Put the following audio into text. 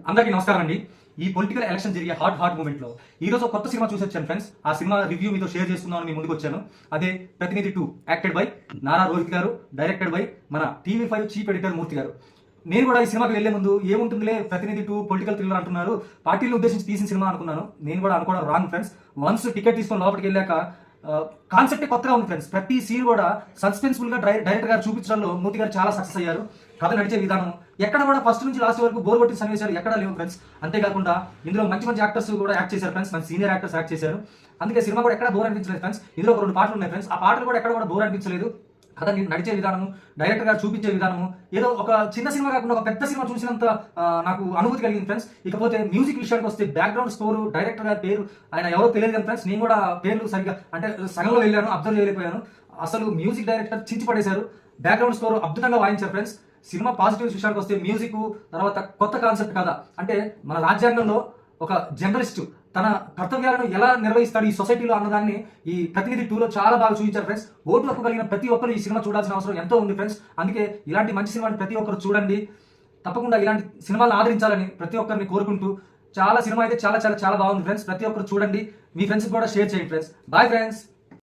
అందరికీ నమస్కారం అండి. ఈ పొలిటికల్ ఎలక్షన్ జరిగే హాట్ మూమెంట్ లో ఈ రోజు కొత్త సినిమా చూసి వచ్చాను ఫ్రెండ్స్. ఆ సినిమా రివ్యూ మీతో షేర్ చేసుకుందామని మీ ముందుకు వచ్చాను. అదే ప్రతినిధి 2, యాక్టెడ్ బై నారా రోహిత్ గారు, డైరెక్టెడ్ బై మన టీవీ5 చీఫ్ ఎడిటర్ మూర్తి గారు. నేను కూడా ఈ సినిమాకి వెళ్లే ముందు ఏముంటుందిలే ప్రతినిధి 2 పొలిటికల్ థ్రిల్లర్ అంటున్నారు, పార్టీలను ఉద్దేశించి తీసిన సినిమా అనుకున్నాను. నేను కూడా అనుకోవడం రాంగ్ ఫ్రెండ్స్. వన్స్ టికెట్ తీసుకొని లోపలికి వెళ్ళాక కాన్సెప్ట్ కొత్తగా ఉంది ఫ్రెండ్స్. ప్రతి సీన్ కూడా సస్పెన్స్ఫుల్ గా డైరెక్టర్ గారు చూపించడంలో మూర్తి గారు చాలా సక్సెస్ అయ్యారు. కథ నడిచే విధానం ఎక్కడ కూడా ఫస్ట్ నుంచి లాస్ట్ వరకు బోర్ కొట్టిన సన్నివేశాలు ఎక్కడా లేవు ఫ్రెండ్స్. అంతేకాకుండా ఇందులో మంచి మంచి యాక్టర్స్ కూడా యాక్ట్ చేశారు ఫ్రెండ్స్, మంచి సీనియర్ యాక్టర్స్ యాక్ట్ చేశారు. అందుకే సినిమా కూడా ఎక్కడ బోర్ అనిపించలేదు ఫ్రెండ్స్. ఇందులో ఒక 2 పాటలు ఉన్నాయి ఫ్రెండ్స్. ఆ పాటలు కూడా ఎక్కడ కూడా బోర్ అనిపించలేదు. కథ నడిచే విధానము, డైరెక్టర్ గారు చూపించే విధానము ఏదో ఒక చిన్న సినిమా కాకుండా ఒక పెద్ద సినిమా చూసినంత నాకు అనుభూతి కలిగింది ఫ్రెండ్స్. ఇకపోతే మ్యూజిక్ విషయానికి వస్తే బ్యాక్గ్రౌండ్ స్కోరు, డైరెక్టర్ గారి పేరు ఆయన ఎవరో తెలియదు కదా ఫ్రెండ్స్. నేను కూడా పేర్లు సరిగ్గా అంటే సగంలో వెళ్ళాను, అబ్జర్వ్ చేయలేకపోయాను. అసలు మ్యూజిక్ డైరెక్టర్ చించి పడేశారు. బ్యాక్గ్రౌండ్ స్కోర్ అద్భుతంగా వాయించారు ఫ్రెండ్స్. సినిమా పాజిటివ్ విషయానికి వస్తే మ్యూజిక్, తర్వాత కొత్త కాన్సెప్ట్ కథ. అంటే మన రాజ్యాంగంలో ఒక జర్నలిస్టు తన కర్తవ్యాలను ఎలా నిర్వహిస్తాడు ఈ సొసైటీలో అన్నదాన్ని ఈ ప్రతినిధి 2లో చాలా బాగా చూపించారు ఫ్రెండ్స్. ఓటు హక్కు కలిగిన ప్రతి ఒక్కరు ఈ సినిమా చూడాల్సిన అవసరం ఎంతో ఉంది ఫ్రెండ్స్. అందుకే ఇలాంటి మంచి సినిమాని ప్రతి ఒక్కరు చూడండి. తప్పకుండా ఇలాంటి సినిమాలను ఆదరించాలని ప్రతి ఒక్కరిని కోరుకుంటూ, సినిమా అయితే చాలా చాలా చాలా బాగుంది ఫ్రెండ్స్. ప్రతి ఒక్కరు చూడండి, మీ ఫ్రెండ్స్ కూడా షేర్ చేయండి ఫ్రెండ్స్. Bye friends.